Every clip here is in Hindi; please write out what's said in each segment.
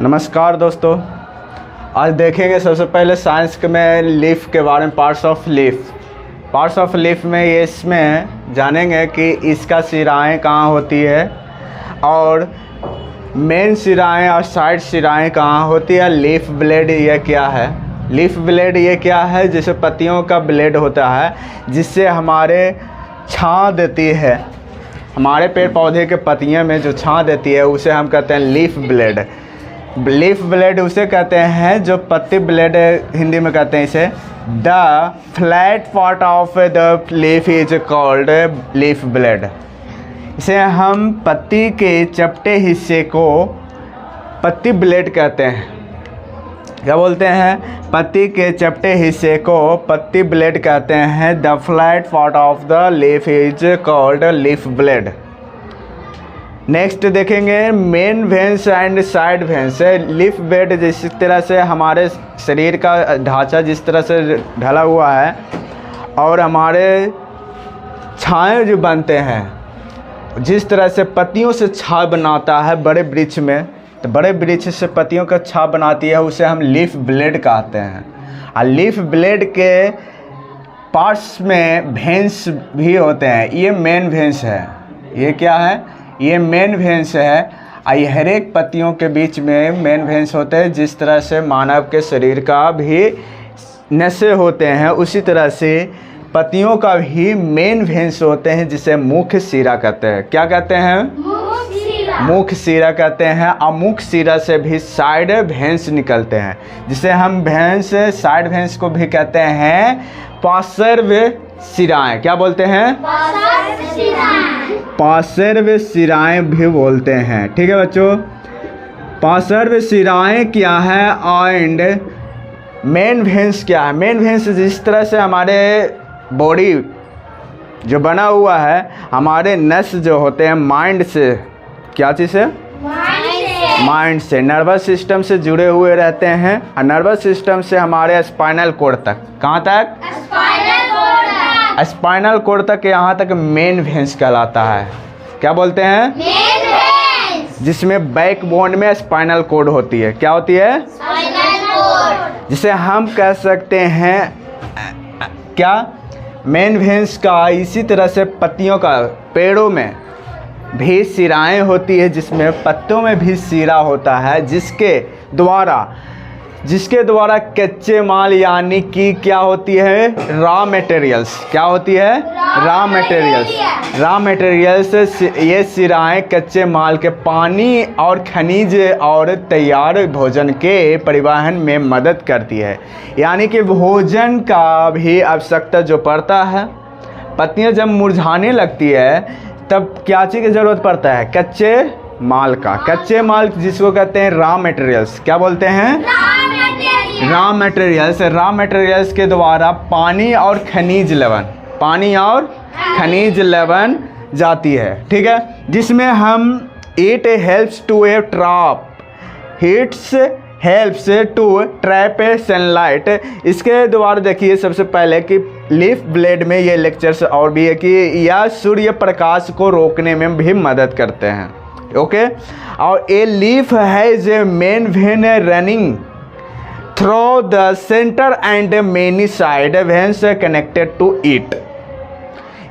नमस्कार दोस्तों, आज देखेंगे सबसे पहले साइंस में लीफ के बारे में। पार्ट्स ऑफ लीफ में ये इसमें जानेंगे कि इसका सिराएँ कहाँ होती है और मेन सिराएँ और साइड सिराएँ कहाँ होती है। लीफ ब्लेड ये क्या है? लीफ ब्लेड ये क्या है? जैसे पत्तियों का ब्लेड होता है जिससे हमारे छाँव देती है, हमारे पेड़ पौधे के पत्तियों में जो छाँव देती है उसे हम कहते हैं लीफ ब्लेड। लीफ ब्लेड उसे कहते हैं जो पत्ती ब्लेड, हिंदी में कहते हैं इसे। The flat part of the leaf is called leaf blade. इसे हम पत्ती के चपटे हिस्से को पत्ती ब्लेड कहते हैं। क्या बोलते हैं? पत्ती के चपटे हिस्से को पत्ती ब्लेड कहते हैं। The flat part of the leaf is called leaf blade. Next देखेंगे main veins and side veins. Leaf blade जिस तरह से हमारे शरीर का ढांचा जिस तरह से ढला हुआ है और हमारे छाए जो बनते हैं, जिस तरह से पत्तियों से छाव बनाता है बड़े वृक्ष में, तो बड़े वृक्ष से पत्तियों का छाव बनाती है, उसे हम लीफ ब्लेड कहते हैं। और लीफ ब्लेड के पार्ट्स में वेन्स भी होते हैं। ये मेन वेन्स है। ये क्या है? ये मेन वेन्स है। हर एक पत्तियों के बीच में मेन वेन्स होते हैं। जिस तरह से मानव के शरीर का भी नसें होते हैं, उसी तरह से पत्तियों का भी मेन वेन्स होते हैं जिसे मुख्य सिरा कहते हैं। क्या कहते हैं? मुख्य सिरा कहते हैं। और मुख्य सिरा से भी साइड वेन्स निकलते हैं, जिसे हम साइड वेन्स को भी कहते हैं पार्श्व सिराएँ। क्या बोलते हैं? पार्श्व सिराएँ भी बोलते हैं। ठीक है बच्चों, पार्श्व सिराएँ क्या है एंड मेन वेन्स क्या है? मेन वेन्स जिस तरह से हमारे बॉडी जो बना हुआ है, हमारे नस जो होते हैं माइंड से, क्या चीज़ से? माइंड से, नर्वस सिस्टम से जुड़े हुए रहते हैं। और नर्वस सिस्टम से हमारे स्पाइनल कोड तक, कहाँ तक? स्पाइनल कोड तक, यहाँ तक मेन वेन्स कहलाता है। क्या बोलते हैं? Main veins. जिसमें बैकबोन में स्पाइनल कोड होती है। क्या होती है? Spinal cord. जिसे हम कह सकते हैं क्या? मेन वेन्स का। इसी तरह से पत्तियों का, पेड़ों में भी सिराएँ होती है, जिसमें पत्तों में भी सिरा होता है, जिसके द्वारा कच्चे माल यानी कि क्या होती है? Raw materials. क्या होती है? Raw materials. ये सिराएँ कच्चे माल के पानी और खनिज और तैयार भोजन के परिवहन में मदद करती है। यानी कि भोजन का भी आवश्यकता जो पड़ता है, पत्तियां जब मुरझाने लगती है तब क्या चीज़ की ज़रूरत पड़ता है? कच्चे माल का। कच्चे माल जिसको कहते हैं रॉ मटेरियल्स। क्या बोलते हैं? Raw materials. रॉ मटेरियल्स के द्वारा पानी और खनिज लवण जाती है। ठीक है, जिसमें हम it helps to a trap, hits helps to trap a sunlight. इसके द्वारा देखिए सबसे पहले कि लीफ ब्लेड में ये लेक्चर्स और भी है कि यह सूर्य प्रकाश को रोकने में भी मदद करते हैं। ओके, और a leaf has a main vein running through the centre and many side veins connected to it.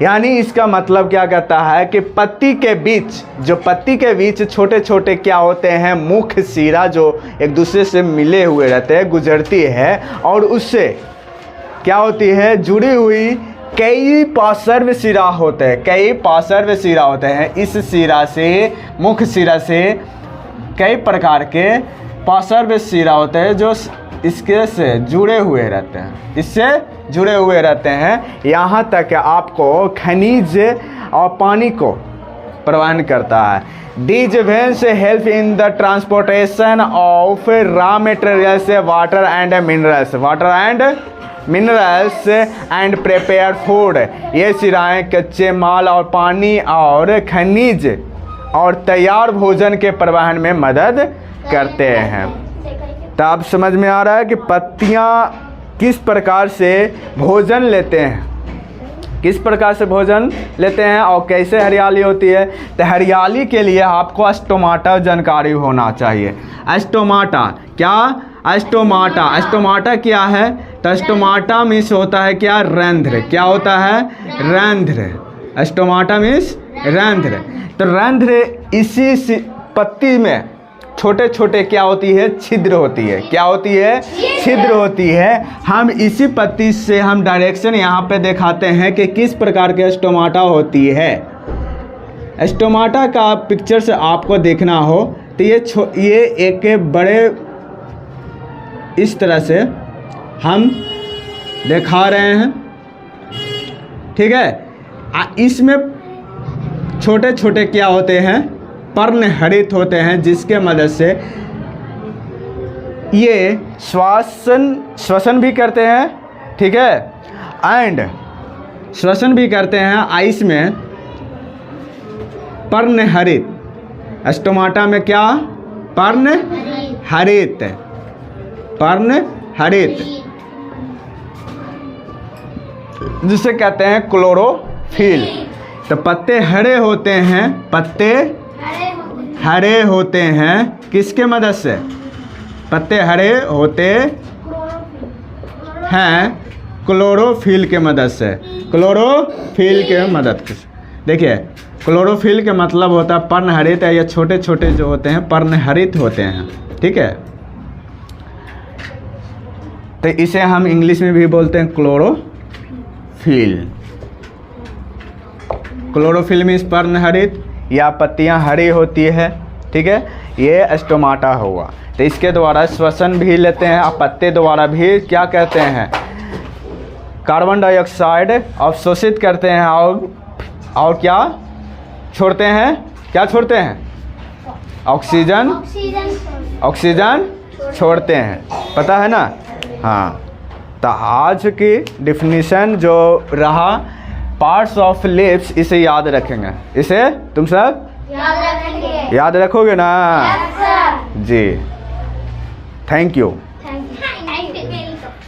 यानी इसका मतलब क्या कहता है कि पत्ती के बीच छोटे छोटे क्या होते हैं? मुख्य सिरा जो एक दूसरे से मिले हुए रहते हैं, गुजरती है, और उससे क्या होती है? जुड़ी हुई कई पार्श्व सिरा होते हैं। इस सिरा से, मुख्य सिरा से कई प्रकार के पार्श्व सिरा होते हैं जो इसके से जुड़े हुए रहते हैं। यहाँ तक आपको खनिज और पानी को प्रवाहन करता है। These veins help in the transportation of raw materials, water and minerals and prepared food। ये सिराएँ कच्चे माल और पानी और खनिज और तैयार भोजन के परिवहन में मदद करते हैं। तो आप समझ में आ रहा है कि पत्तियाँ किस प्रकार से भोजन लेते हैं, किस प्रकार से भोजन लेते हैं और कैसे हरियाली होती है। तो हरियाली के लिए आपको स्टोमाटा जानकारी होना चाहिए। स्टोमाटा क्या? स्टोमाटा क्या है? तो स्टोमाटा मीन्स होता है क्या? रंध्र। क्या होता है? रंध्र। स्टोमाटा मीन्स रंध्र। तो रंध्र इसी पत्ती में छोटे छोटे क्या होती है? छिद्र होती है। क्या होती है? छिद्र होती है। हम इसी पत्ती से हम डायरेक्शन यहाँ पे दिखाते हैं कि किस प्रकार के स्टोमाटा होती है। स्टोमाटा का पिक्चर से आपको देखना हो तो ये एक बड़े इस तरह से हम दिखा रहे हैं, ठीक है। इसमें छोटे छोटे क्या होते हैं? पर्णहरित होते हैं, जिसके मदद से ये श्वसन भी करते हैं, ठीक है, एंड श्वसन भी करते हैं। आइस में पर्णहरित, स्टोमाटा में क्या? पर्णहरित, पर्णहरित, जिसे कहते हैं क्लोरोफिल। तो पत्ते हरे होते हैं, पत्ते हरे होते हैं किसके मदद से? पत्ते हरे होते हैं क्लोरोफिल के मदद से। क्लोरोफिल के मदद से। देखिए क्लोरोफिल के मतलब होता है पर्णहरित है। ये छोटे छोटे जो होते हैं पर्णहरित होते हैं, ठीक है। तो इसे हम इंग्लिश में भी बोलते हैं क्लोरोफिल। क्लोरोफिल मीन्स पर्णहरित या पत्तियां हरी होती है, ठीक है। ये स्टोमाटा हुआ। तो इसके द्वारा श्वसन भी लेते हैं और पत्ते द्वारा भी क्या कहते हैं? कार्बन डाइऑक्साइड अवशोषित करते हैं और क्या छोड़ते हैं? क्या छोड़ते हैं? ऑक्सीजन छोड़ते हैं, पता है ना। हाँ, तो आज की डिफिनीशन जो रहा पार्ट्स ऑफ लिप्स, इसे याद रखेंगे। इसे तुम सब याद रखेंगे, याद रखोगे ना? जी, थैंक यू।